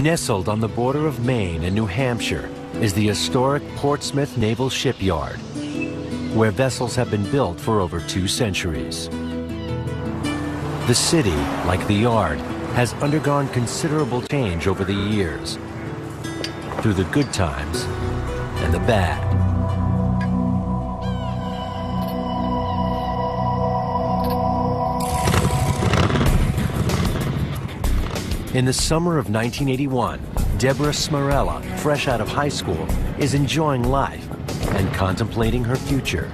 Nestled on the border of Maine and New Hampshire is the historic Portsmouth Naval Shipyard, where vessels have been built for over 2 centuries. The city, like the yard, has undergone considerable change over the years, through the good times and the bad. In the summer of 1981, Deborah Smarrella, fresh out of high school, is enjoying life and contemplating her future.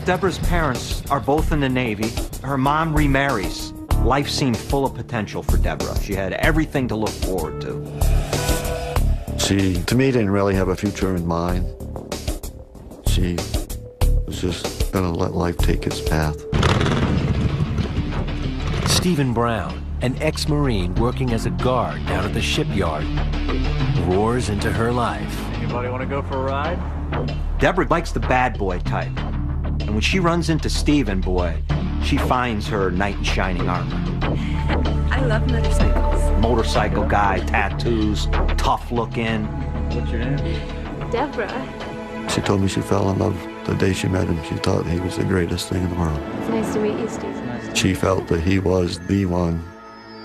Deborah's parents are both in the Navy. Her mom remarries. Life seemed full of potential for Deborah. She had everything to look forward to. She, to me, didn't really have a future in mind. She was just gonna let life take its path. Stephen Brown, an ex-Marine working as a guard down at the shipyard, roars into her life. Anybody want to go for a ride? Deborah likes the bad boy type. And when she runs into Stephen, boy, she finds her knight in shining armor. I love motorcycles. Motorcycle guy, tattoos, tough looking. What's your name? Deborah. She told me she fell in love the day she met him. She thought he was the greatest thing in the world. It's nice to meet you, Stephen. She felt that he was the one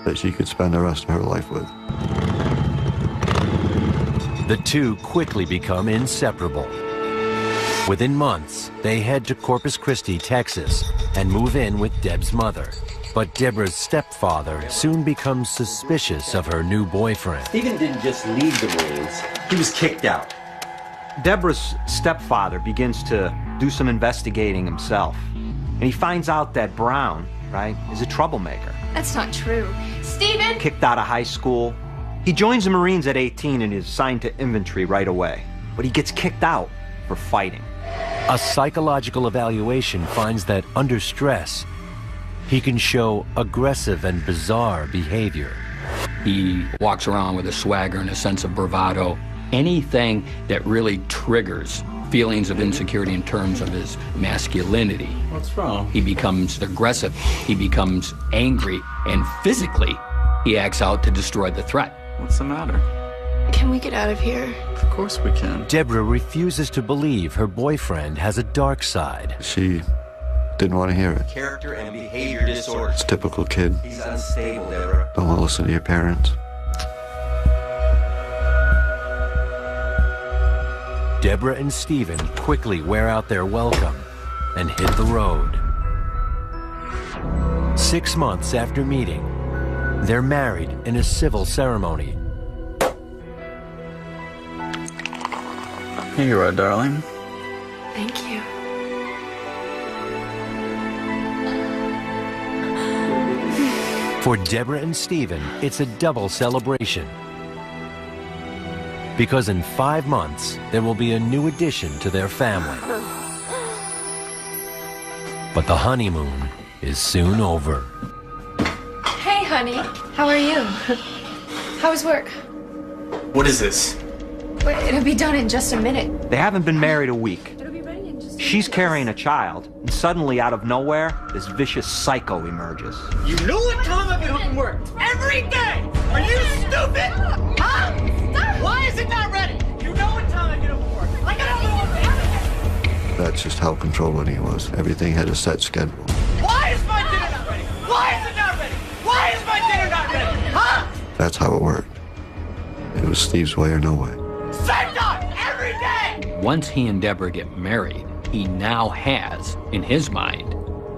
that she could spend the rest of her life with. The two quickly become inseparable. Within months, they head to Corpus Christi, Texas, and move in with Deb's mother. But Deborah's stepfather soon becomes suspicious of her new boyfriend. Stephen didn't just leave the Marines, he was kicked out. Deborah's stepfather begins to do some investigating himself. And he finds out that Brown, right, is a troublemaker. That's not true. Stephen! Kicked out of high school. He joins the Marines at 18 and is assigned to infantry right away. But he gets kicked out for fighting. A psychological evaluation finds that under stress, he can show aggressive and bizarre behavior. He walks around with a swagger and a sense of bravado. Anything that really triggers feelings of insecurity in terms of his masculinity. What's wrong? He becomes aggressive, he becomes angry, and physically, he acts out to destroy the threat. What's the matter? Can we get out of here? Of course we can. Deborah refuses to believe her boyfriend has a dark side. She didn't want to hear it. Character and behavior disorders. It's a typical kid. He's unstable, Deborah. Don't want to listen to your parents. Deborah and Stephen quickly wear out their welcome and hit the road. 6 months after meeting, they're married in a civil ceremony. Here you are, darling. Thank you. For Deborah and Stephen, it's a double celebration. Because in 5 months, there will be a new addition to their family. But the honeymoon is soon over. Hey, honey. How are you? How was work? What is this? Wait, it'll be done in just a minute. They haven't been married a week. It'll be ready in just a She's minute. carrying a child, and suddenly, out of nowhere, this vicious psycho emerges. You know what time of it worked? Every day! Are you stupid? Huh? Why is it not ready? You know what time I get off work. Like I don't know what. That's just how controlling he was. Everything had a set schedule. Why is my dinner not ready? Why is it not ready? Why is my dinner not ready? Huh? That's how it worked. It was Steve's way or no way. Same time, every day! Once he and Deborah get married, he now has, in his mind,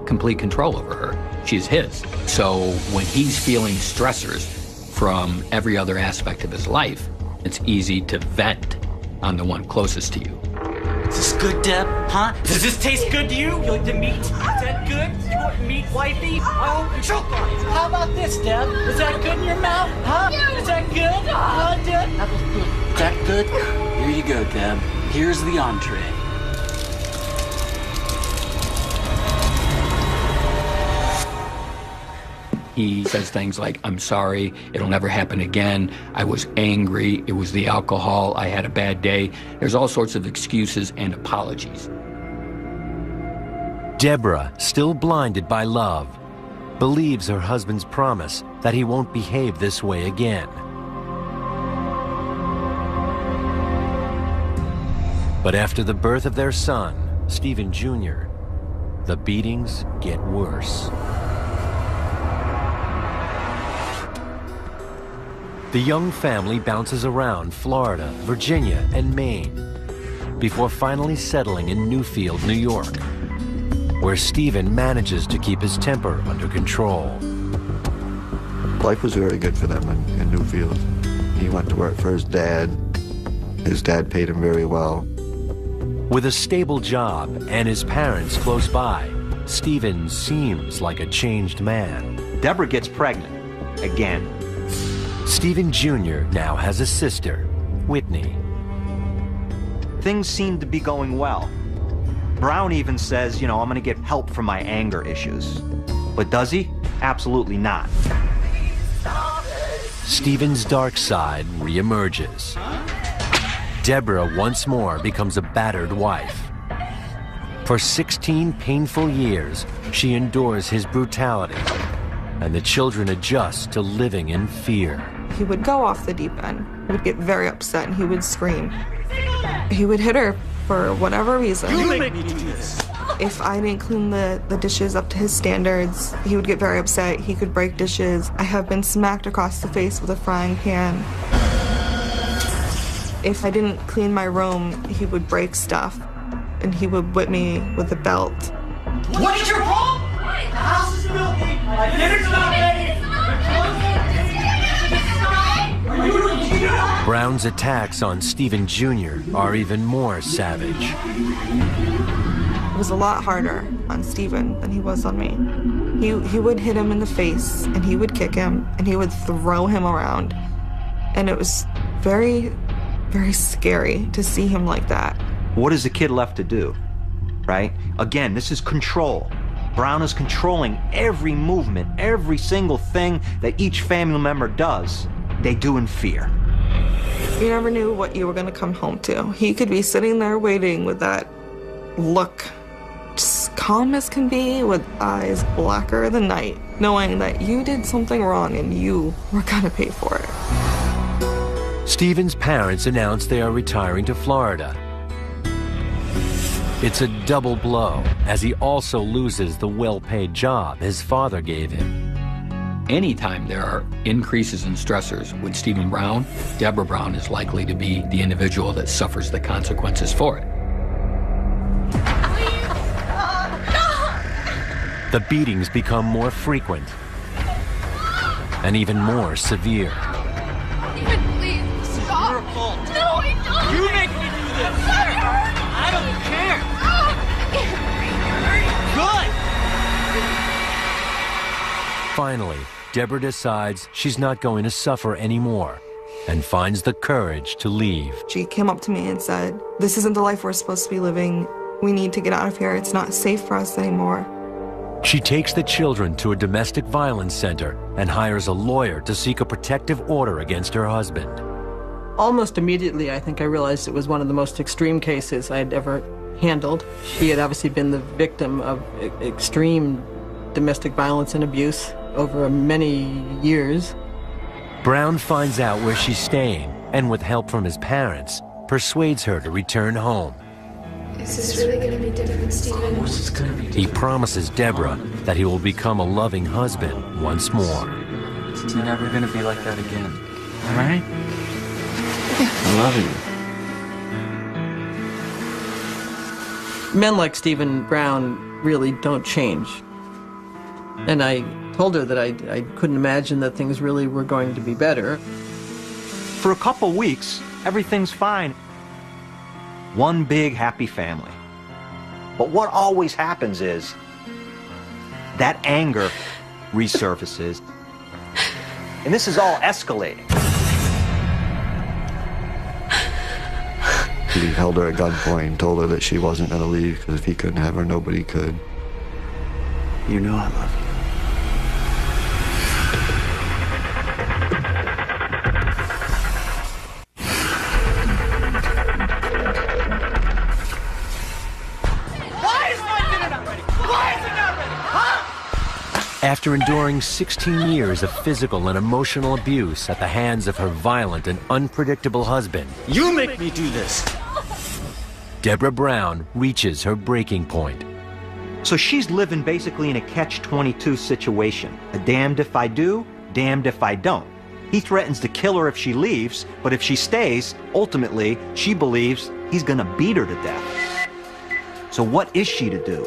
complete control over her. She's his. So when he's feeling stressors from every other aspect of his life, it's easy to vent on the one closest to you. Is this good, Deb? Huh? Does this taste good to you? You like the meat? Is that good? You want meat, wifey? Oh, choke on it. How about this, Deb? Is that good in your mouth? Huh? Is that good? Huh, Deb? Is that good? Here you go, Deb. Here's the entree. He says things like, I'm sorry, it'll never happen again. I was angry, it was the alcohol, I had a bad day. There's all sorts of excuses and apologies. Deborah, still blinded by love, believes her husband's promise that he won't behave this way again. But after the birth of their son, Stephen Jr., the beatings get worse. The young family bounces around Florida, Virginia, and Maine before finally settling in Newfield, New York, where Stephen manages to keep his temper under control. Life was very good for them in Newfield. He went to work for his dad. His dad paid him very well. With a stable job and his parents close by, Stephen seems like a changed man. Deborah gets pregnant again. Stephen Jr. now has a sister, Whitney. Things seem to be going well. Brown even says, you know, I'm gonna get help from my anger issues. But does he? Absolutely not. Stephen's dark side reemerges. Deborah once more becomes a battered wife. For 16 painful years, she endures his brutality, and the children adjust to living in fear. He would go off the deep end. He would get very upset and he would scream. He would hit her for whatever reason. You make me do this. If I didn't clean the dishes up to his standards, he would get very upset. He could break dishes. I have been smacked across the face with a frying pan. If I didn't clean my room, he would break stuff, and he would whip me with a belt. What is your problem? The house is filthy. My dinner's not ready. Brown's attacks on Stephen Jr. are even more savage. It was a lot harder on Stephen than he was on me. He would hit him in the face, and he would kick him, and he would throw him around. And it was very, very scary to see him like that. What is a kid left to do, right? Again, this is control. Brown is controlling every movement, every single thing that each family member does, they do in fear. You never knew what you were going to come home to. He could be sitting there waiting with that look, just calm as can be, with eyes blacker than night, knowing that you did something wrong and you were going to pay for it. Stephen's parents announce they are retiring to Florida. It's a double blow, as he also loses the well-paid job his father gave him. Anytime there are increases in stressors with Stephen Brown, Deborah Brown is likely to be the individual that suffers the consequences for it. The beatings become more frequent and even more severe. Please, stop. Your fault. No, I don't. You make me do this. I don't care. Good. Finally, Deborah decides she's not going to suffer anymore and finds the courage to leave. She came up to me and said, "This isn't the life we're supposed to be living. We need to get out of here. It's not safe for us anymore." She takes the children to a domestic violence center and hires a lawyer to seek a protective order against her husband. Almost immediately, I think I realized it was one of the most extreme cases I had ever handled. She had obviously been the victim of extreme domestic violence and abuse over many years. Brown finds out where she's staying and, with help from his parents, persuades her to return home. Is this really going to be different, Stephen? He promises Deborah that he will become a loving husband once more. You're never gonna be like that again. All right? I love you. Men like Stephen Brown really don't change. And I told her that I couldn't imagine that things really were going to be better. For a couple weeks, everything's fine. One big happy family. But what always happens is that anger resurfaces, and this is all escalating. He held her at gunpoint and told her that she wasn't going to leave because if he couldn't have her, nobody could. You know I love you. After enduring 16 years of physical and emotional abuse at the hands of her violent and unpredictable husband, You make me do this. Deborah Brown reaches her breaking point. So she's living basically in a catch-22 situation. A damned if I do, damned if I don't. He threatens to kill her if she leaves, but if she stays, ultimately, she believes he's gonna beat her to death. So what is she to do?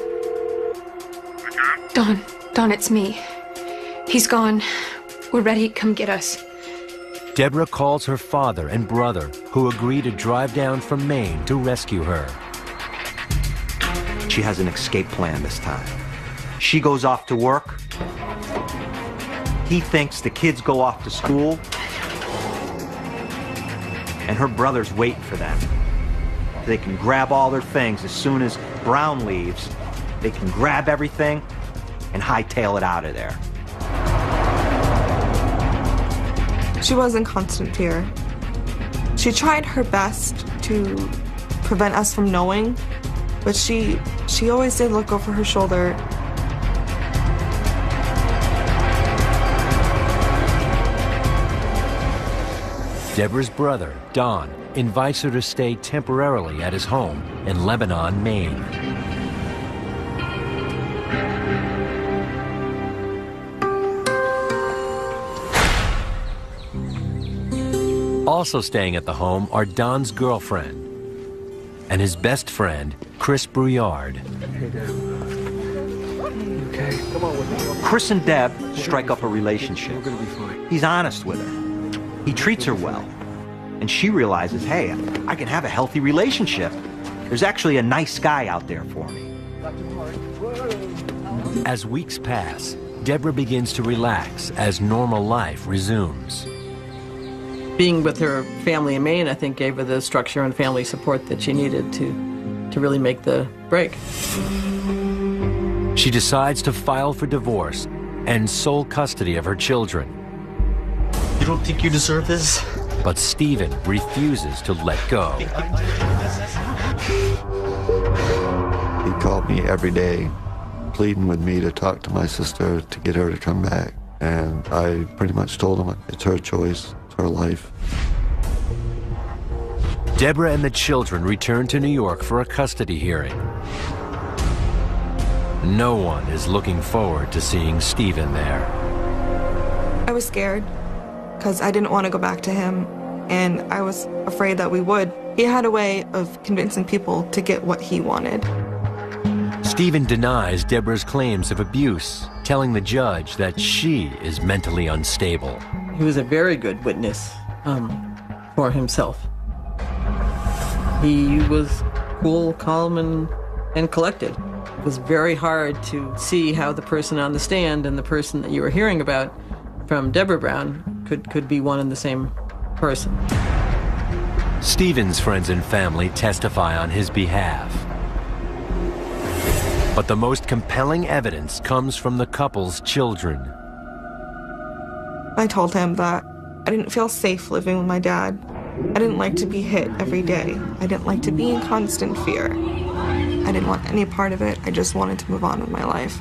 Don, it's me. He's gone. We're ready. Come get us. Deborah calls her father and brother, who agree to drive down from Maine to rescue her. She has an escape plan this time. She goes off to work. He thinks the kids go off to school. And her brother's waiting for them. They can grab all their things as soon as Brown leaves. They can grab everything and hightail it out of there. She was in constant fear. She tried her best to prevent us from knowing, but she always did look over her shoulder. Deborah's brother, Don, invites her to stay temporarily at his home in Lebanon, Maine. Also staying at the home are Don's girlfriend and his best friend, Chris Brouillard. Hey, Deb. Okay. Come on with me. Chris and Deb strike up a relationship. We're gonna be fine. He's honest with her. He treats her well. And she realizes, hey, I can have a healthy relationship. There's actually a nice guy out there for me. As weeks pass, Deborah begins to relax as normal life resumes. Being with her family in Maine, I think, gave her the structure and family support that she needed to really make the break. She decides to file for divorce and sole custody of her children. You don't think you deserve this? But Stephen refuses to let go. He called me every day, pleading with me to talk to my sister to get her to come back. And I pretty much told him it's her choice, it's her life. Deborah and the children return to New York for a custody hearing. No one is looking forward to seeing Stephen there. I was scared because I didn't want to go back to him, and I was afraid that we would. He had a way of convincing people to get what he wanted. Stephen denies Deborah's claims of abuse, telling the judge that she is mentally unstable. He was a very good witness for himself. He was cool, calm, and collected. It was very hard to see how the person on the stand and the person that you were hearing about from Deborah Brown could be one and the same person. Stephen's friends and family testify on his behalf. But the most compelling evidence comes from the couple's children. I told him that I didn't feel safe living with my dad. I didn't like to be hit every day. I didn't like to be in constant fear. I didn't want any part of it. I just wanted to move on with my life.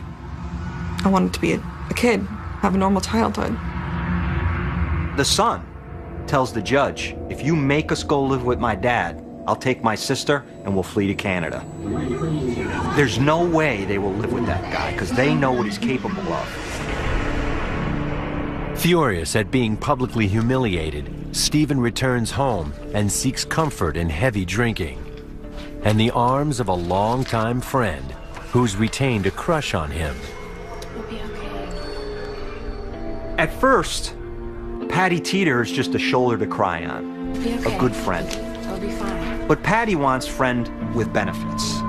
I wanted to be a kid, have a normal childhood. The son tells the judge, if you make us go live with my dad, I'll take my sister and we'll flee to Canada. There's no way they will live with that guy because they know what he's capable of. Furious at being publicly humiliated, Stephen returns home and seeks comfort in heavy drinking and the arms of a longtime friend who's retained a crush on him. We'll be okay. At first, Patty Teeter is just a shoulder to cry on, We'll be okay. a good friend. We'll be fine. But Patty wants friend with benefits.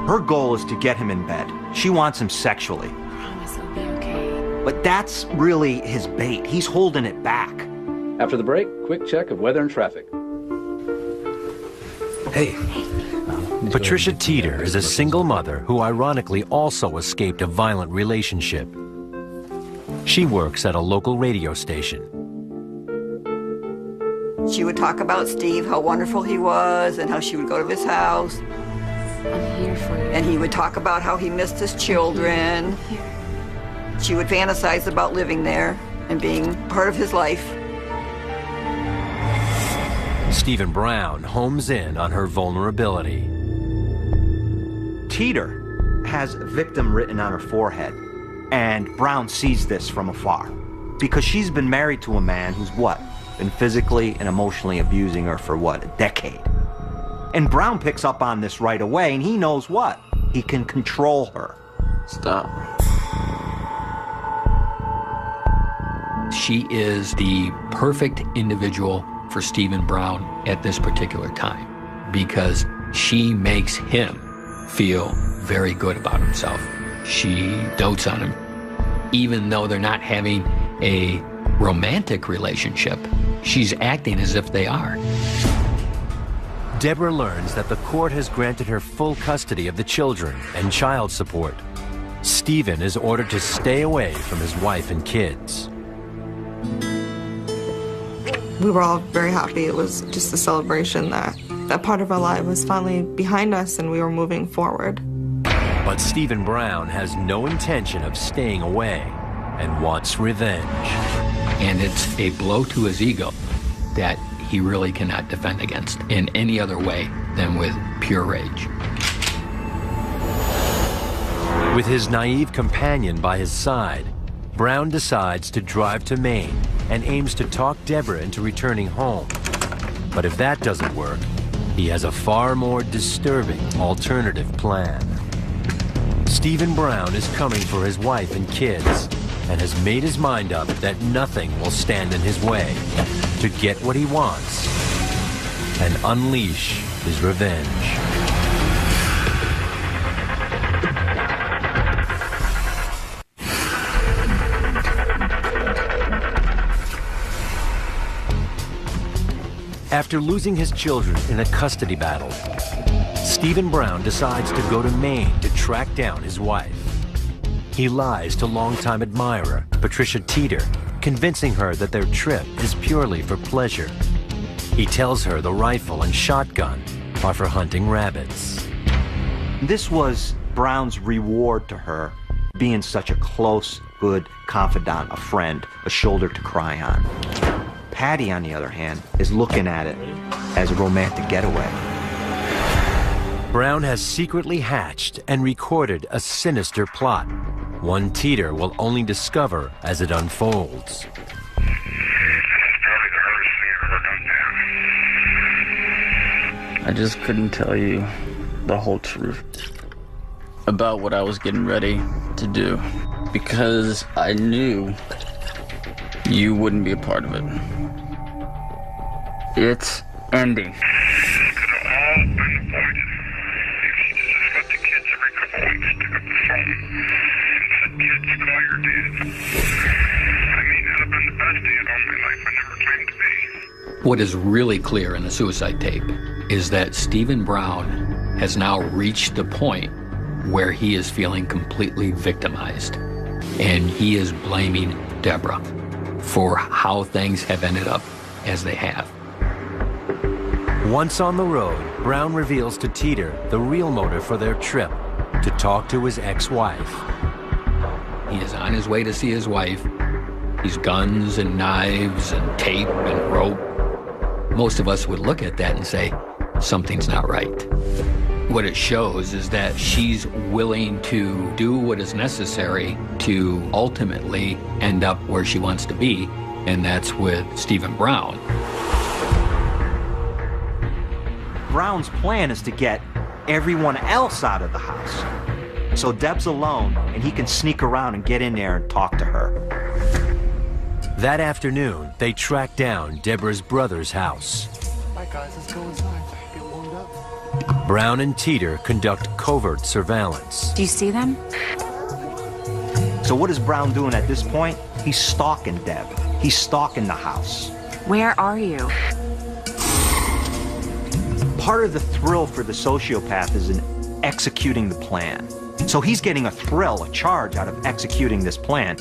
Her goal is to get him in bed. She wants him sexually. Promise it'll be okay. But that's really his bait. He's holding it back. After the break, quick check of weather and traffic. Hey. Patricia Teeter is a single mother who ironically also escaped a violent relationship. She works at a local radio station. She would talk about Steve, how wonderful he was, and how she would go to his house. I'm here for you. And he would talk about how he missed his children. Here. She would fantasize about living there and being part of his life. Stephen Brown homes in on her vulnerability. Teeter has victim written on her forehead, and Brown sees this from afar because she's been married to a man who's what? Been physically and emotionally abusing her for what? A decade. And Brown picks up on this right away, and he knows what? He can control her. Stop. She is the perfect individual for Stephen Brown at this particular time because she makes him feel very good about himself. She dotes on him. Even though they're not having a romantic relationship, she's acting as if they are. Deborah learns that the court has granted her full custody of the children and child support. Stephen is ordered to stay away from his wife and kids. We were all very happy. It was just a celebration that that part of our life was finally behind us and we were moving forward. But Stephen Brown has no intention of staying away and wants revenge. And it's a blow to his ego that he really cannot defend against in any other way than with pure rage. With his naive companion by his side, Brown decides to drive to Maine and aims to talk Deborah into returning home. But if that doesn't work, he has a far more disturbing alternative plan. Stephen Brown is coming for his wife and kids and has made his mind up that nothing will stand in his way to get what he wants and unleash his revenge. After losing his children in a custody battle, Stephen Brown decides to go to Maine to track down his wife. He lies to longtime admirer Patricia Teeter, convincing her that their trip is purely for pleasure. He tells her the rifle and shotgun are for hunting rabbits. This was Brown's reward to her, being such a close, good confidant, a friend, a shoulder to cry on. Patty, on the other hand, is looking at it as a romantic getaway. Brown has secretly hatched and recorded a sinister plot, one Teeter will only discover as it unfolds. I just couldn't tell you the whole truth about what I was getting ready to do because I knew you wouldn't be a part of it. It's ending. What is really clear in the suicide tape is that Stephen Brown has now reached the point where he is feeling completely victimized. And he is blaming Deborah for how things have ended up as they have. Once on the road, Brown reveals to Teeter the real motive for their trip, to talk to his ex-wife. He is on his way to see his wife. He's guns and knives and tape and rope. Most of us would look at that and say, something's not right. What it shows is that she's willing to do what is necessary to ultimately end up where she wants to be, and that's with Stephen Brown. Brown's plan is to get everyone else out of the house. So Deb's alone, and he can sneak around and get in there and talk to her. That afternoon, they track down Deborah's brother's house. All right, guys, let's go inside. Get warmed up. Brown and Teeter conduct covert surveillance. Do you see them? So what is Brown doing at this point? He's stalking Deb. He's stalking the house. Where are you? Part of the thrill for the sociopath is in executing the plan. So he's getting a thrill, a charge out of executing this plan.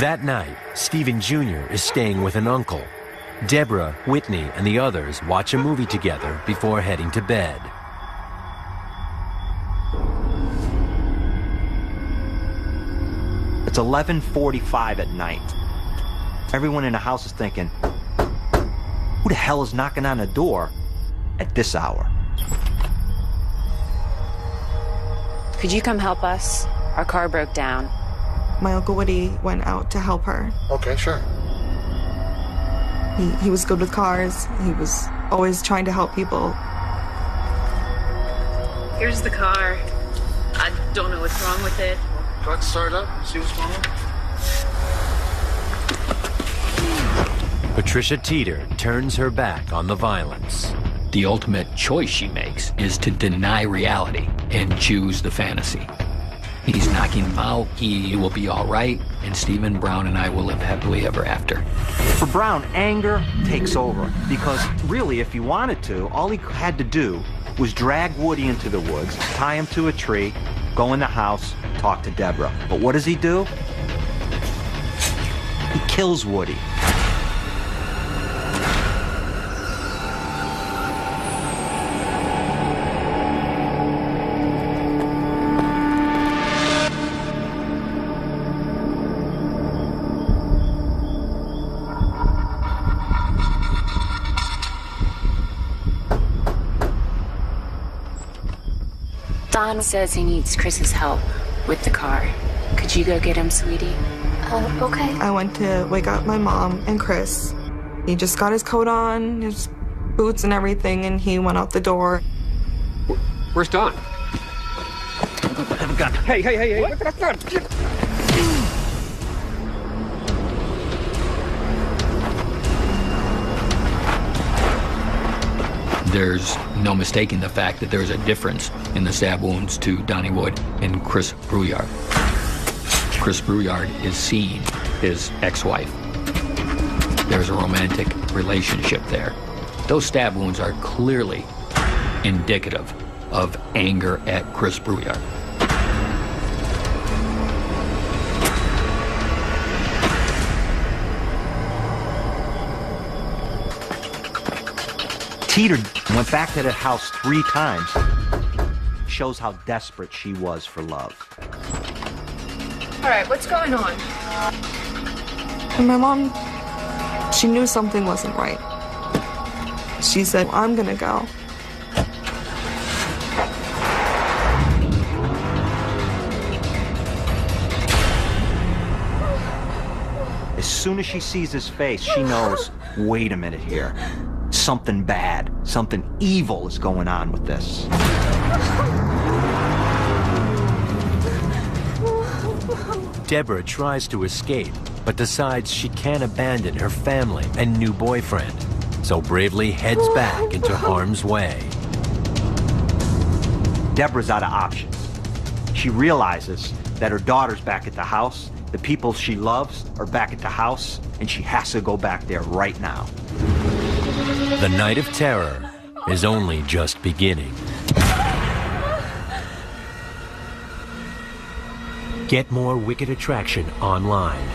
That night, Stephen Jr. is staying with an uncle. Deborah, Whitney, and the others watch a movie together before heading to bed. It's 11:45 at night. Everyone in the house is thinking, who the hell is knocking on the door at this hour. Could you come help us? Our car broke down. My Uncle Woody went out to help her. Okay, sure. He was good with cars. He was always trying to help people. Here's the car. I don't know what's wrong with it. Try to start it up, see what's going on. Patricia Teeter turns her back on the violence. The ultimate choice she makes is to deny reality and choose the fantasy. He's knocking him out, he will be all right, and Stephen Brown and I will live happily ever after. For Brown, anger takes over because really, if he wanted to, all he had to do was drag Woody into the woods, tie him to a tree, go in the house, talk to Deborah. But what does he do? He kills Woody. Don says he needs Chris's help with the car. Could you go get him, sweetie? Okay. I went to wake up my mom and Chris. He just got his coat on, his boots and everything, and he went out the door. Where's Don? I have a gun. Hey, what the gun? There's no mistaking the fact that there's a difference in the stab wounds to Donnie Wood and Chris Brouillard. Chris Brouillard is seeing his ex-wife. There's a romantic relationship there. Those stab wounds are clearly indicative of anger at Chris Brouillard. Teeter went back to that house 3 times. Shows how desperate she was for love. All right, what's going on? And my mom, she knew something wasn't right. She said, I'm gonna go. As soon as she sees his face, she knows, wait a minute here. Something bad, something evil is going on with this. Deborah tries to escape, but decides she can't abandon her family and new boyfriend, so bravely heads back into harm's way. Deborah's out of options. She realizes that her daughter's back at the house, the people she loves are back at the house, and she has to go back there right now. The night of terror is only just beginning. Get more Wicked Attraction online.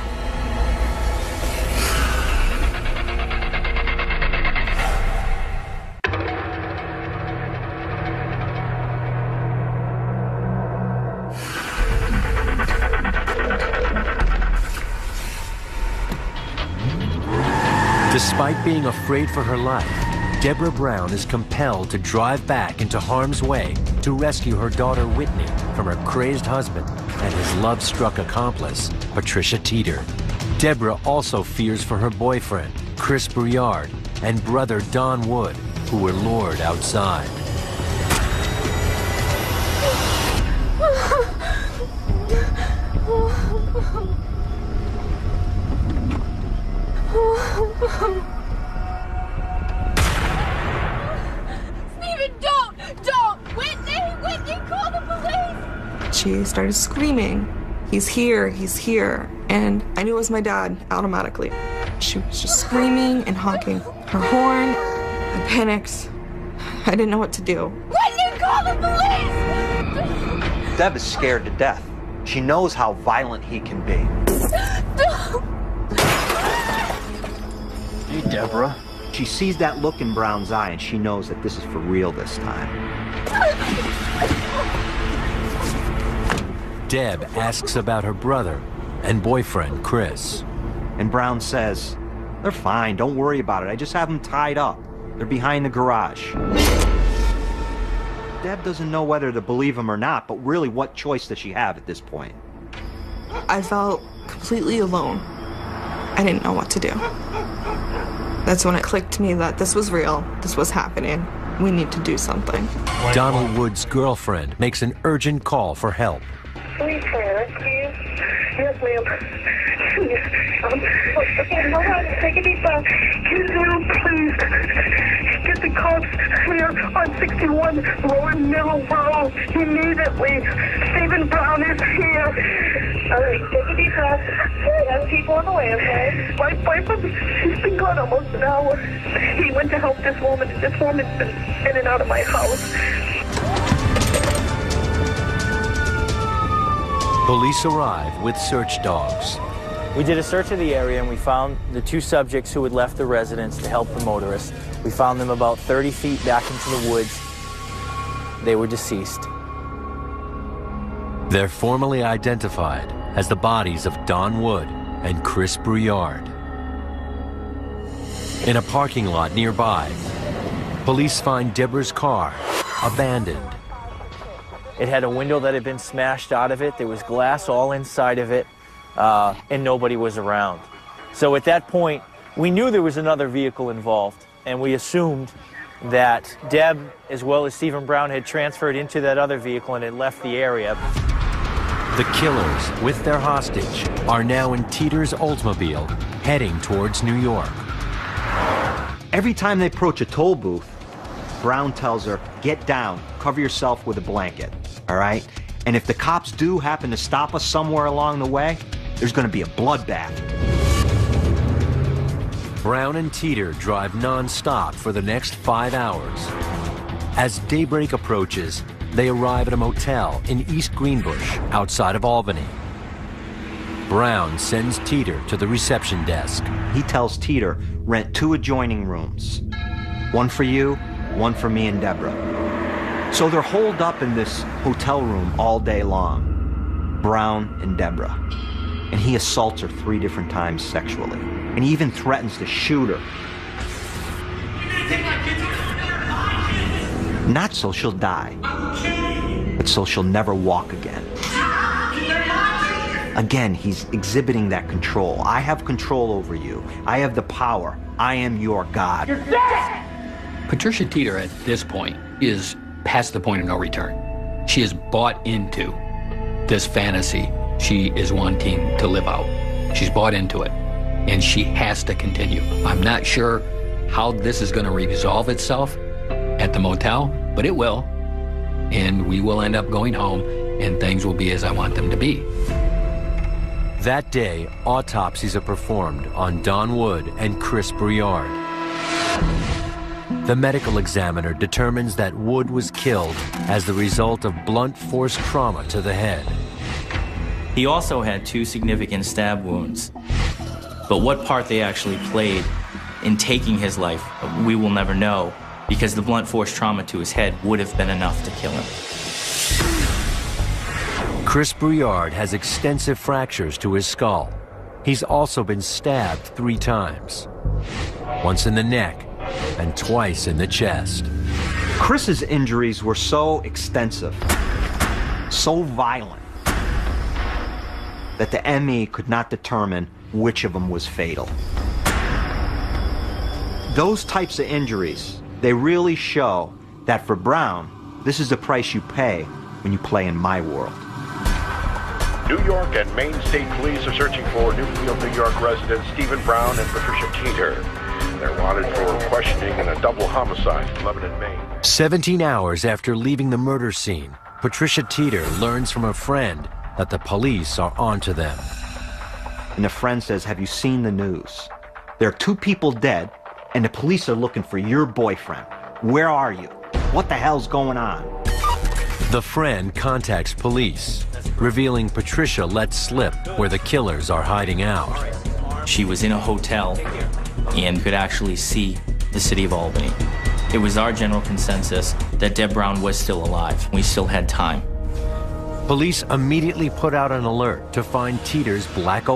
Despite being afraid for her life, Deborah Brown is compelled to drive back into harm's way to rescue her daughter Whitney from her crazed husband and his love-struck accomplice, Patricia Teeter. Deborah also fears for her boyfriend, Chris Brouillard, and brother Don Wood, who were lured outside. Stephen, don't! Whitney, call the police! She started screaming, he's here, and I knew it was my dad automatically. She was just screaming and honking her horn. I panicked. I didn't know what to do. Whitney, call the police! Deb is scared to death. She knows how violent he can be. Hey, Deborah. She sees that look in Brown's eye, and she knows that this is for real this time. Deb asks about her brother and boyfriend, Chris. And Brown says, they're fine, don't worry about it. I just have them tied up. They're behind the garage. Deb doesn't know whether to believe him or not, but really, what choice does she have at this point? I felt completely alone. I didn't know what to do. That's when it clicked to me that this was real, this was happening. We need to do something. Donald Wood's girlfriend makes an urgent call for help. Please, Sarah, please. Yes, ma'am. Okay, hold on. Take a deep breath. Get down, please. Get the cops here on 61 Lower Middle Road immediately. Stephen Brown is here. All right, take a deep breath. We have people on the way, okay? My boyfriend, he's been gone almost an hour. He went to help this woman. This woman's been in and out of my house. Police arrive with search dogs. We did a search of the area and we found the two subjects who had left the residence to help the motorist. We found them about 30 feet back into the woods. They were deceased. They're formally identified as the bodies of Don Wood and Chris Brouillard. In a parking lot nearby, police find Deborah's car abandoned. It had a window that had been smashed out of it. There was glass all inside of it, and nobody was around. So at that point, we knew there was another vehicle involved, and we assumed that Deb, as well as Stephen Brown, had transferred into that other vehicle and had left the area. The killers, with their hostage, are now in Teeter's Oldsmobile, heading towards New York. Every time they approach a toll booth, Brown tells her, get down, cover yourself with a blanket, all right? And if the cops do happen to stop us somewhere along the way, there's gonna be a bloodbath. Brown and Teeter drive non-stop for the next 5 hours. As daybreak approaches, they arrive at a motel in East Greenbush, outside of Albany. Brown sends Teeter to the reception desk. He tells Teeter, rent 2 adjoining rooms. One for you, one for me and Deborah. So they're holed up in this hotel room all day long, Brown and Deborah. And he assaults her 3 different times sexually. And he even threatens to shoot her. Not so she'll die, but so she'll never walk again. Again, he's exhibiting that control. I have control over you. I have the power. I am your God. You're dead! Patricia Teeter at this point is past the point of no return. She is bought into this fantasy she is wanting to live out. She's bought into it, and she has to continue. I'm not sure how this is going to resolve itself at the motel, but it will, and we will end up going home, and things will be as I want them to be. That day, autopsies are performed on Don Wood and Chris Brouillard. The medical examiner determines that Wood was killed as the result of blunt force trauma to the head. He also had 2 significant stab wounds, but what part they actually played in taking his life, we will never know, because the blunt force trauma to his head would have been enough to kill him. Chris Brouillard has extensive fractures to his skull. He's also been stabbed 3 times, once in the neck and twice in the chest. Chris's injuries were so extensive, so violent, that the ME could not determine which of them was fatal. Those types of injuries, they really show that for Brown, this is the price you pay when you play in my world. New York and Maine State Police are searching for Newfield, New York residents Stephen Brown and Patricia Teeter. They're wanted for questioning in a double homicide in Lebanon, Maine. 17 hours after leaving the murder scene, Patricia Teeter learns from a friend that the police are onto them. And a friend says, have you seen the news? There are 2 people dead, and the police are looking for your boyfriend. Where are you? What the hell's going on? The friend contacts police, revealing Patricia let slip where the killers are hiding out. She was in a hotel and could actually see the city of Albany. It was our general consensus that Deb Brown was still alive. We still had time. Police immediately put out an alert to find Teeter's black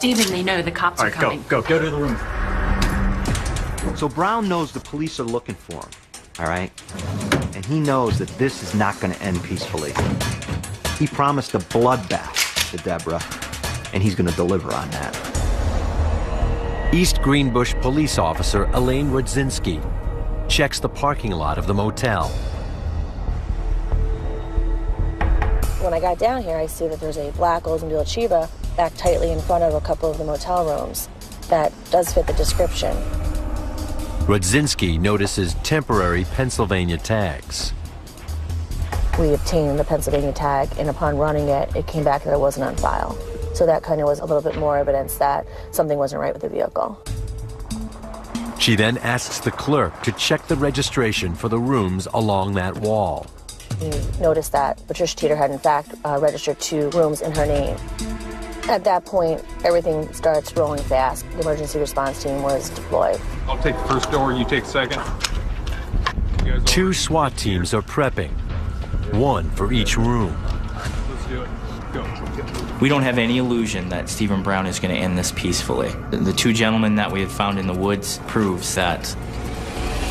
Stephen, they know the cops are coming. Go to the room. So Brown knows the police are looking for him, all right? And he knows that this is not going to end peacefully. He promised a bloodbath to Deborah, and he's going to deliver on that. East Greenbush police officer Elaine Rudzinski checks the parking lot of the motel. When I got down here, I see that there's a black Oldsmobile Chiba backed tightly in front of a couple of the motel rooms. That does fit the description. Rudzinski notices temporary Pennsylvania tags. We obtained the Pennsylvania tag, and upon running it, it came back that it wasn't on file. So that kind of was a little bit more evidence that something wasn't right with the vehicle. She then asks the clerk to check the registration for the rooms along that wall. We noticed that Patricia Teeter had in fact registered 2 rooms in her name. At that point, everything starts rolling fast. The emergency response team was deployed. I'll take the first door, you take second. 2 SWAT teams are prepping, 1 for each room. Let's do it. Go. We don't have any illusion that Stephen Brown is going to end this peacefully. The 2 gentlemen that we had found in the woods proves that.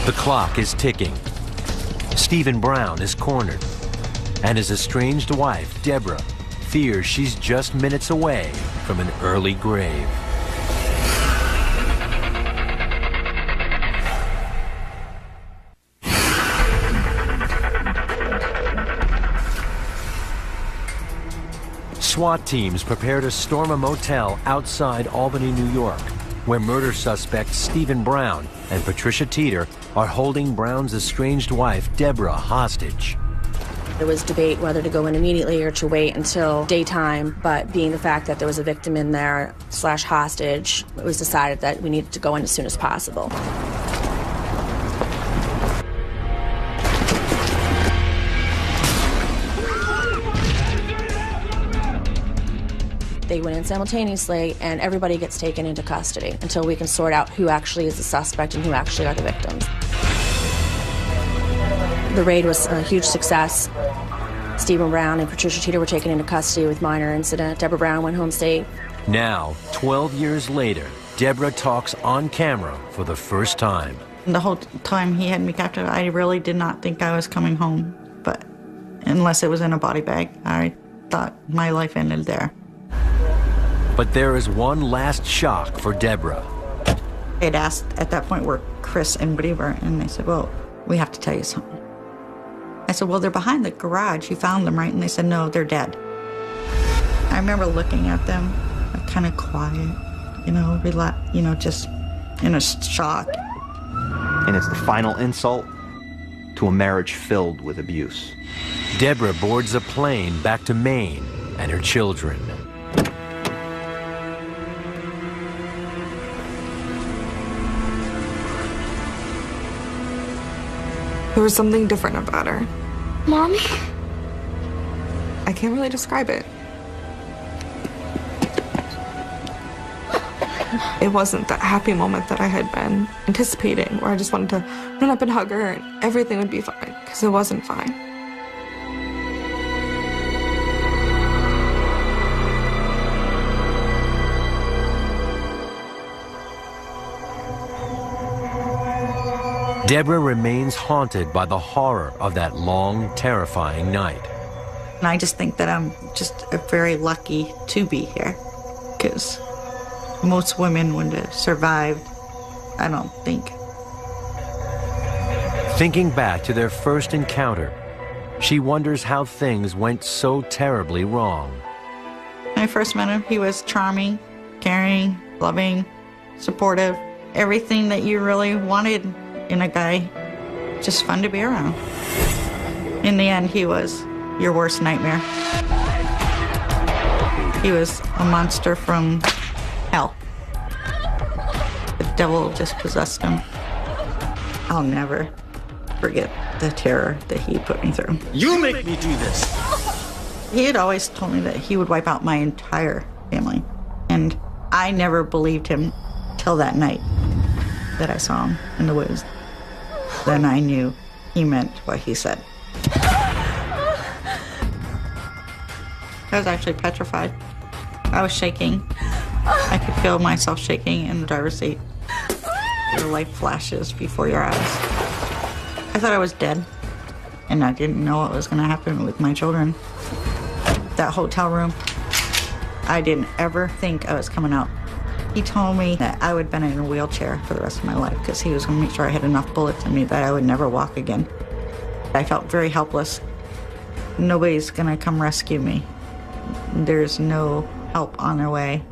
The clock is ticking. Stephen Brown is cornered, and his estranged wife, Deborah, fears she's just minutes away from an early grave. SWAT teams prepare to storm a motel outside Albany, New York, where murder suspects Stephen Brown and Patricia Teeter are holding Brown's estranged wife, Deborah, hostage. There was debate whether to go in immediately or to wait until daytime, but being the fact that there was a victim in there / hostage, it was decided that we needed to go in as soon as possible. They went in simultaneously, and everybody gets taken into custody until we can sort out who actually is the suspect and who actually are the victims. The raid was a huge success. Stephen Brown and Patricia Teeter were taken into custody with minor incident. Deborah Brown went home safe. Now, 12 years later, Deborah talks on camera for the first time. The whole time he had me captive, I really did not think I was coming home. But unless it was in a body bag, I thought my life ended there. But there is one last shock for Deborah. I had asked at that point where Chris and Woody were, and they said, well, we have to tell you something. I said, well, they're behind the garage. You found them, right? And they said, no, they're dead. I remember looking at them, kind of quiet, just in a shock. And it's the final insult to a marriage filled with abuse. Deborah boards a plane back to Maine and her children. There was something different about her. Mommy? I can't really describe it. It wasn't that happy moment that I had been anticipating, where I just wanted to run up and hug her and everything would be fine, because it wasn't fine. Deborah remains haunted by the horror of that long, terrifying night. And I just think that I'm just very lucky to be here, because most women wouldn't have survived, I don't think. Thinking back to their first encounter, she wonders how things went so terribly wrong. When I first met him, he was charming, caring, loving, supportive, everything that you really wanted in a guy, just fun to be around. In the end, he was your worst nightmare. He was a monster from hell. The devil just possessed him. I'll never forget the terror that he put me through. You make me do this! He had always told me that he would wipe out my entire family. And I never believed him till that night that I saw him in the woods. Then I knew he meant what he said. I was actually petrified. I was shaking. I could feel myself shaking in the driver's seat. Your life flashes before your eyes. I thought I was dead, and I didn't know what was going to happen with my children. That hotel room, I didn't ever think I was coming out. He told me that I would have been in a wheelchair for the rest of my life because he was going to make sure I had enough bullets in me that I would never walk again. I felt very helpless. Nobody's going to come rescue me. There's no help on their way.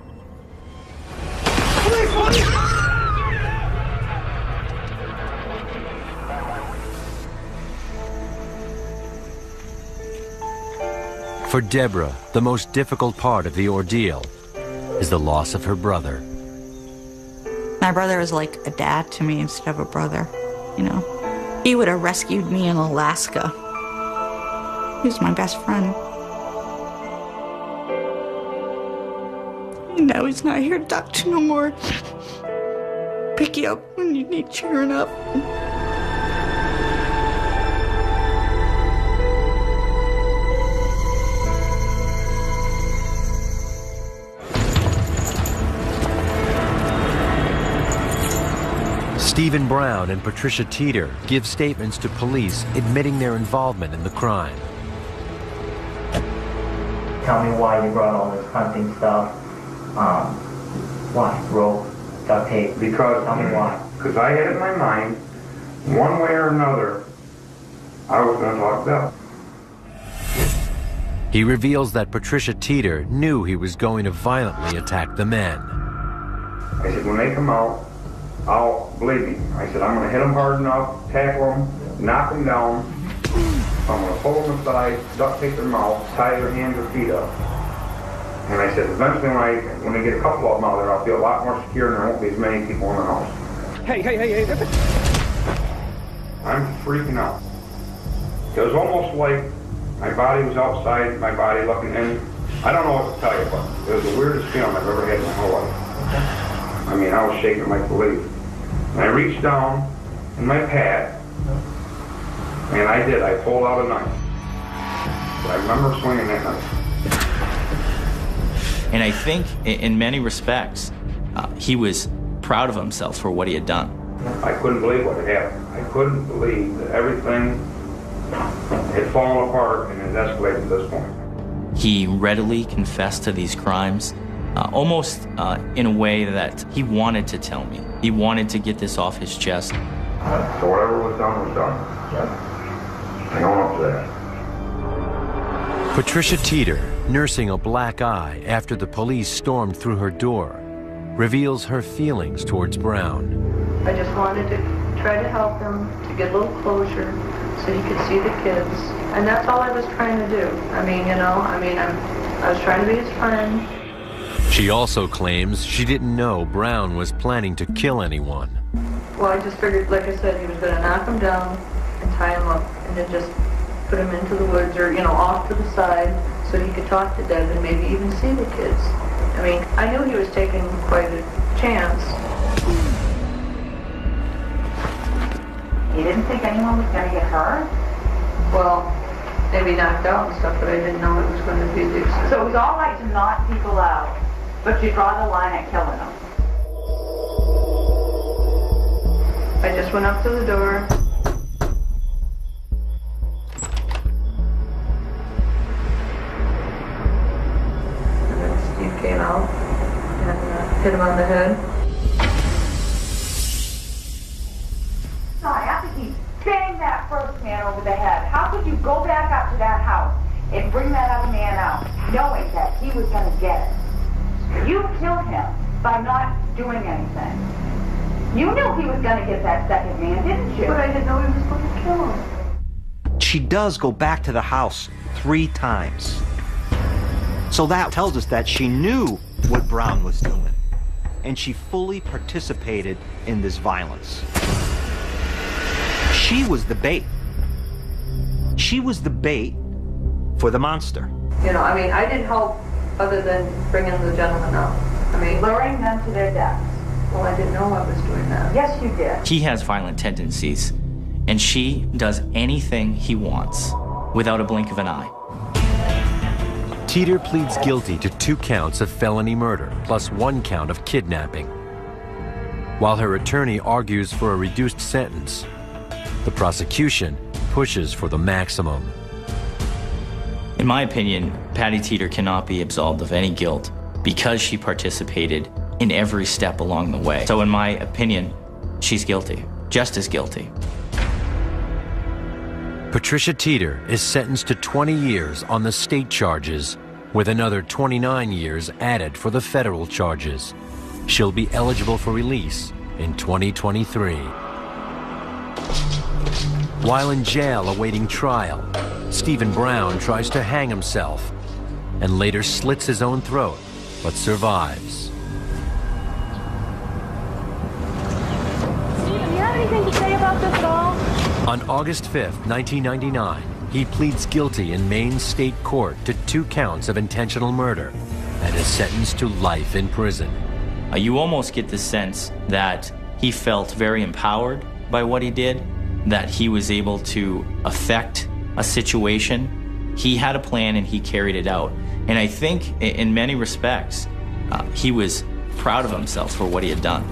For Deborah, the most difficult part of the ordeal is the loss of her brother. My brother was like a dad to me instead of a brother, you know. He would have rescued me in Alaska. He was my best friend. And now he's not here to talk to no more. Pick you up when you need cheering up. Stephen Brown and Patricia Teeter give statements to police admitting their involvement in the crime. Tell me why you brought all this hunting stuff. Why? Rope, duct tape. Because, tell me why. Because I had in my mind, one way or another, I was going to talk to them. He reveals that Patricia Teeter knew he was going to violently attack the men. I said, when they come out, believe me, I said, I'm going to hit them hard enough, tackle them, knock them down. I'm going to pull them aside, duct tape their mouth, tie their hands or feet up. And I said, eventually when I get a couple of them out there, I'll feel a lot more secure and there won't be as many people in the house. Hey. I'm freaking out. It was almost like my body was outside, my body looking in. I don't know what to tell you, but it was the weirdest feeling I've ever had in my whole life. I mean, I was shaking like belief. And I reached down in my pad, and I pulled out a knife. I remember swinging that knife. And I think, in many respects, he was proud of himself for what he had done. I couldn't believe what had happened. I couldn't believe that everything had fallen apart and had escalated to this point. He readily confessed to these crimes, almost in a way that he wanted to tell me. He wanted to get this off his chest. So whatever was done was done. I own up to that. Patricia Teeter, nursing a black eye after the police stormed through her door, reveals her feelings towards Brown. I just wanted to try to help him to get a little closure so he could see the kids. And that's all I was trying to do. I was trying to be his friend. She also claims she didn't know Brown was planning to kill anyone. Well, I just figured, like I said, he was going to knock him down and tie him up and then just put him into the woods or, off to the side so he could talk to Deb and maybe even see the kids. I knew he was taking quite a chance. You didn't think anyone was going to get hurt? Well, maybe knocked out and stuff, but I didn't know it was going to be the extent. So it was all right to knock people out, but you draw the line at killing them. I just went up to the door. And then Steve came out and hit him on the head. No, after he banged that first man over the head, how could you go back up to that house and bring that other man out, knowing that he was going to get it? You killed him by not doing anything. You knew he was going to get that second man, didn't you? But I didn't know he was going to kill him. She does go back to the house 3 times. So that tells us that she knew what Brown was doing, and she fully participated in this violence. She was the bait. She was the bait for the monster. I didn't help other than bringing the gentleman out. Luring them to their deaths. Well, I didn't know I was doing that. Yes, you did. He has violent tendencies, and she does anything he wants without a blink of an eye. Teeter pleads guilty to 2 counts of felony murder, plus 1 count of kidnapping. While her attorney argues for a reduced sentence, the prosecution pushes for the maximum. In my opinion, Patty Teeter cannot be absolved of any guilt because she participated in every step along the way. So in my opinion, she's guilty, just as guilty. Patricia Teeter is sentenced to 20 years on the state charges, with another 29 years added for the federal charges. She'll be eligible for release in 2023. While in jail awaiting trial, Stephen Brown tries to hang himself and later slits his own throat, but survives. Stephen, do you have anything to say about this at all? On August 5th, 1999, he pleads guilty in Maine State Court to 2 counts of intentional murder and is sentenced to life in prison. You almost get the sense that he felt very empowered by what he did, that he was able to affect a situation. He had a plan and he carried it out. And I think in many respects, he was proud of himself for what he had done.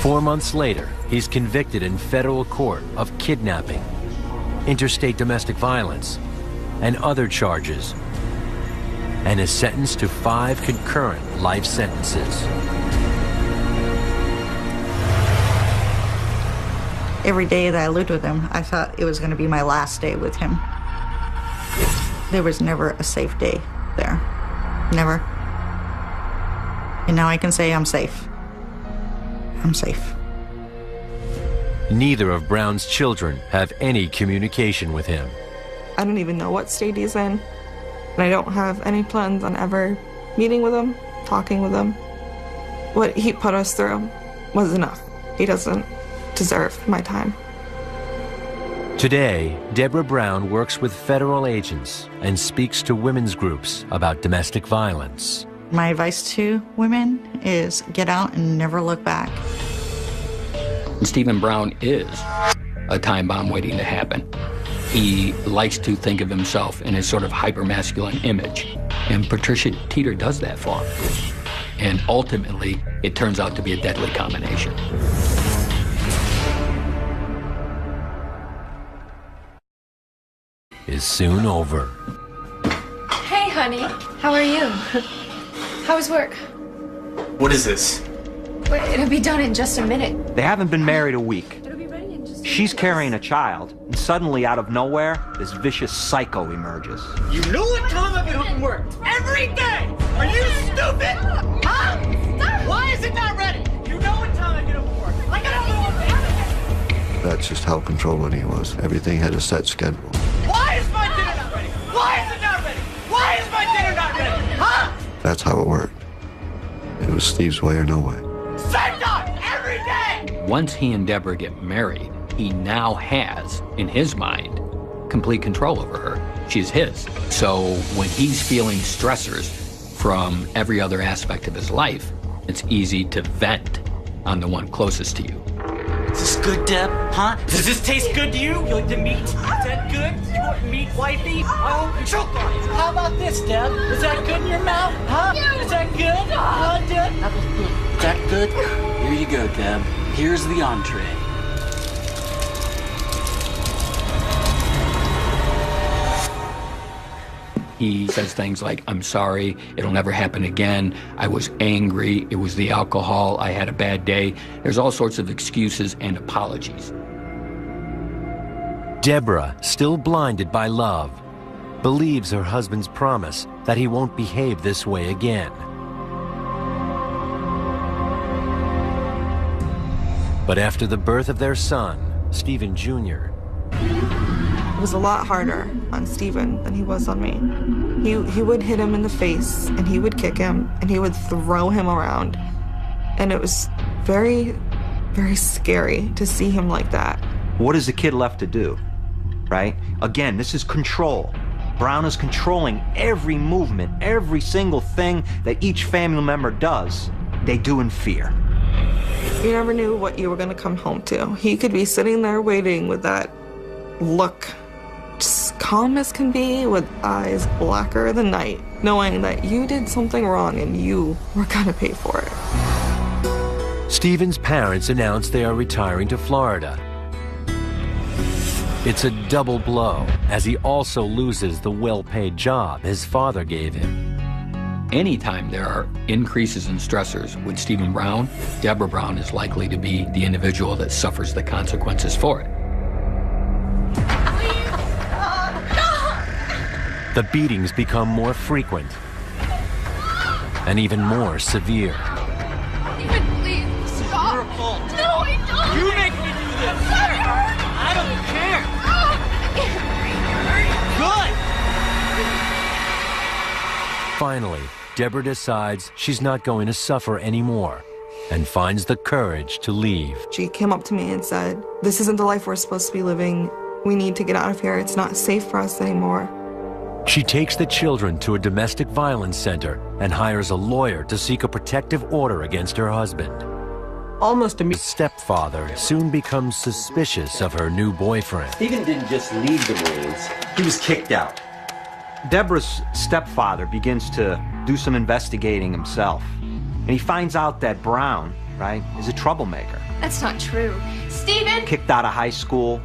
4 months later, he's convicted in federal court of kidnapping, interstate domestic violence, and other charges, and is sentenced to 5 concurrent life sentences. Every day that I lived with him, I thought it was going to be my last day with him. There was never a safe day there. Never. And now I can say I'm safe. I'm safe. Neither of Brown's children have any communication with him. I don't even know what state he's in. And I don't have any plans on ever meeting with him, talking with him. What he put us through was enough. He doesn't deserve my time. Today, Deborah Brown works with federal agents and speaks to women's groups about domestic violence. My advice to women is get out and never look back. Stephen Brown is a time bomb waiting to happen. He likes to think of himself in his sort of hyper-masculine image, and Patricia Teeter does that for him. And ultimately, it turns out to be a deadly combination. Is soon over. Hey, honey. How are you? How was work? What is this? Wait, it'll be done in just a minute. They haven't been married a week. It'll be ready in just a She's minute. carrying a child, and suddenly, out of nowhere, this vicious psycho emerges. You know what time I've been hooking work? Every day! Are you stupid? Huh? Stop. Why is it not ready? You know what time I get up for work. I gotta move. That's just how controlling he was. Everything had a set schedule. Why is my dinner not ready? Why is it not ready? Why is my dinner not ready? Huh? That's how it worked. It was Steve's way or no way. Same time, every day! Once he and Deborah get married, he now has, in his mind, complete control over her. She's his. So when he's feeling stressors from every other aspect of his life, it's easy to vent on the one closest to you. Is this good, Deb? Huh? Does this taste good to you? You like the meat? Is that good? You want meat, wifey? Oh, choke on it. How about this, Deb? Is that good in your mouth? Huh? Is that good? Huh, Deb? Is that good? Here you go, Deb. Here's the entree. He says things like, I'm sorry, it'll never happen again. I was angry, it was the alcohol, I had a bad day. There's all sorts of excuses and apologies. Deborah, still blinded by love, believes her husband's promise that he won't behave this way again. But after the birth of their son, Stephen Jr., It was a lot harder on Stephen than he was on me. He would hit him in the face, and he would kick him, and he would throw him around. And it was very, very scary to see him like that. What is a kid left to do, right? Again, this is control. Brown is controlling every movement, every single thing that each family member does, they do in fear. You never knew what you were going to come home to. He could be sitting there waiting with that look, just calm as can be with eyes blacker than night, knowing that you did something wrong and you were gonna pay for it. Stephen's parents announce they are retiring to Florida. It's a double blow, as he also loses the well-paid job his father gave him. Anytime there are increases in stressors with Stephen Brown, Deborah Brown is likely to be the individual that suffers the consequences for it. The beatings become more frequent and even more severe. Please, stop. Your fault. No, I don't. You make me do this. I don't care. Good. Finally, Deborah decides she's not going to suffer anymore and finds the courage to leave. She came up to me and said, "This isn't the life we're supposed to be living. We need to get out of here. It's not safe for us anymore." She takes the children to a domestic violence center and hires a lawyer to seek a protective order against her husband. Almost His stepfather soon becomes suspicious of her new boyfriend. Stephen didn't just leave the Marines, he was kicked out. Deborah's stepfather begins to do some investigating himself. And he finds out that Brown, right, is a troublemaker. That's not true. Stephen! Kicked out of high school.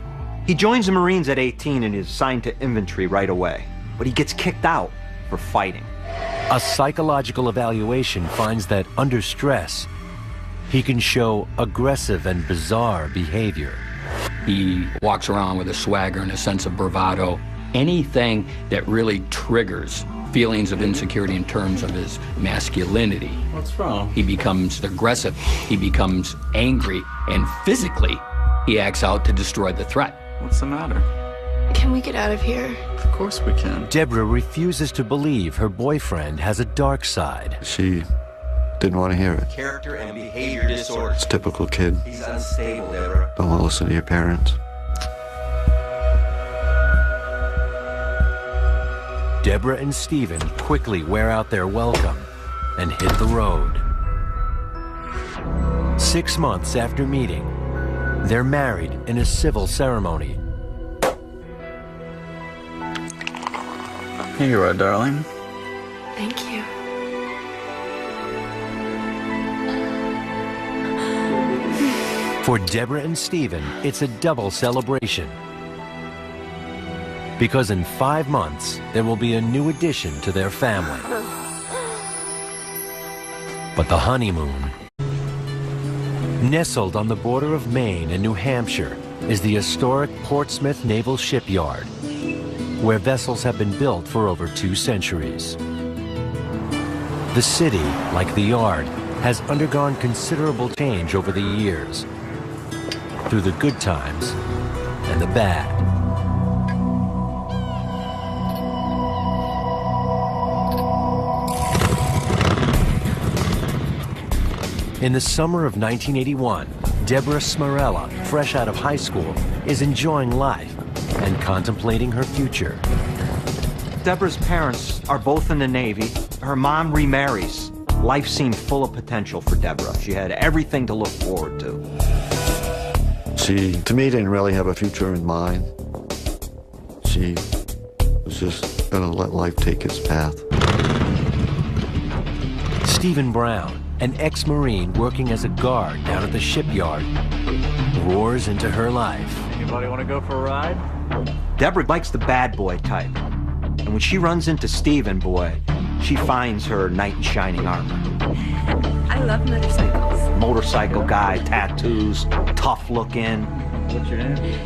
He joins the Marines at 18 and is assigned to infantry right away. But he gets kicked out for fighting. A psychological evaluation finds that under stress, he can show aggressive and bizarre behavior. He walks around with a swagger and a sense of bravado. Anything that really triggers feelings of insecurity in terms of his masculinity. What's wrong? He becomes aggressive, he becomes angry, and physically, he acts out to destroy the threat. What's the matter? Can we get out of here? Of course we can. Deborah refuses to believe her boyfriend has a dark side. She didn't want to hear it. Character and behavior disorders. It's a typical kid. He's unstable, Deborah. Don't want to listen to your parents. Deborah and Stephen quickly wear out their welcome and hit the road. 6 months after meeting, they're married in a civil ceremony. Here you are, darling. Thank you. For Deborah and Stephen, it's a double celebration. Because in 5 months, there will be a new addition to their family. But the honeymoon, nestled on the border of Maine and New Hampshire, is the historic Portsmouth Naval Shipyard, where vessels have been built for over 2 centuries. The city, like the yard, has undergone considerable change over the years, through the good times and the bad. In the summer of 1981, Deborah Smarrella, fresh out of high school, is enjoying life and contemplating her future. Deborah's parents are both in the Navy. Her mom remarries. Life seemed full of potential for Deborah. She had everything to look forward to. She, to me, didn't really have a future in mind. She was just gonna let life take its path. Stephen Brown, an ex-Marine working as a guard down at the shipyard, roars into her life. Anybody want to go for a ride? Deborah likes the bad boy type. And when she runs into Stephen, boy, she finds her knight in shining armor. I love motorcycles. Motorcycle guy, tattoos, tough looking. What's your name?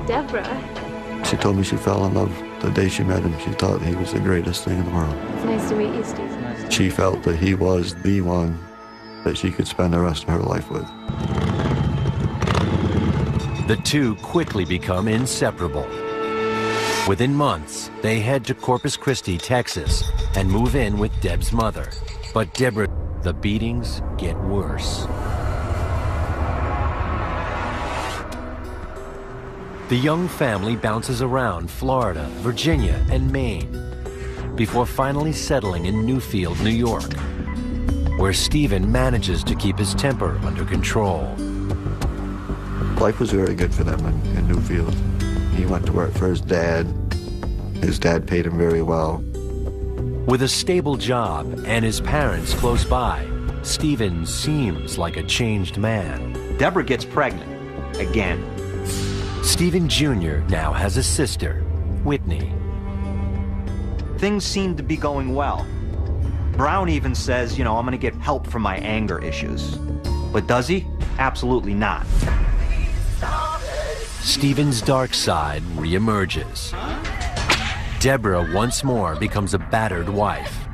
Deborah. She told me she fell in love the day she met him. She thought he was the greatest thing in the world. It's nice to meet you, Stephen. She felt that he was the one that she could spend the rest of her life with. The two quickly become inseparable. Within months, they head to Corpus Christi, Texas, and move in with Deb's mother. But Deborah, the beatings get worse. The young family bounces around Florida, Virginia, and Maine, before finally settling in Newfield, New York, where Stephen manages to keep his temper under control. Life was very good for them in Newfield. He went to work for his dad. His dad paid him very well. With a stable job and his parents close by, Stephen seems like a changed man. Deborah gets pregnant again. Stephen Jr. now has a sister, Whitney. Things seem to be going well. Brown even says, you know, I'm gonna get help from my anger issues. But does he? Absolutely not. Stephen's dark side reemerges. Deborah once more becomes a battered wife.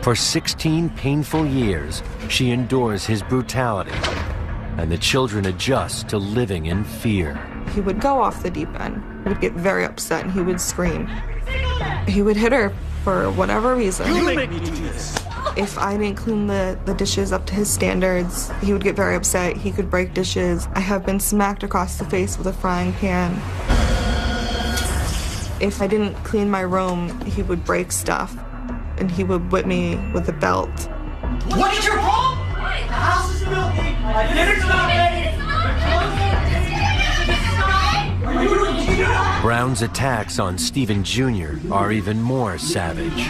For 16 painful years, she endures his brutality, and the children adjust to living in fear. He would go off the deep end. He would get very upset and he would scream. He would hit her for whatever reason. You make me do this. If I didn't clean the dishes up to his standards, he would get very upset. He could break dishes. I have been smacked across the face with a frying pan. If I didn't clean my room, he would break stuff, and he would whip me with a belt. What is your problem? The house is filthy. My dinner's not ready. Are you doing dinner? Brown's attacks on Stephen Jr. are even more savage.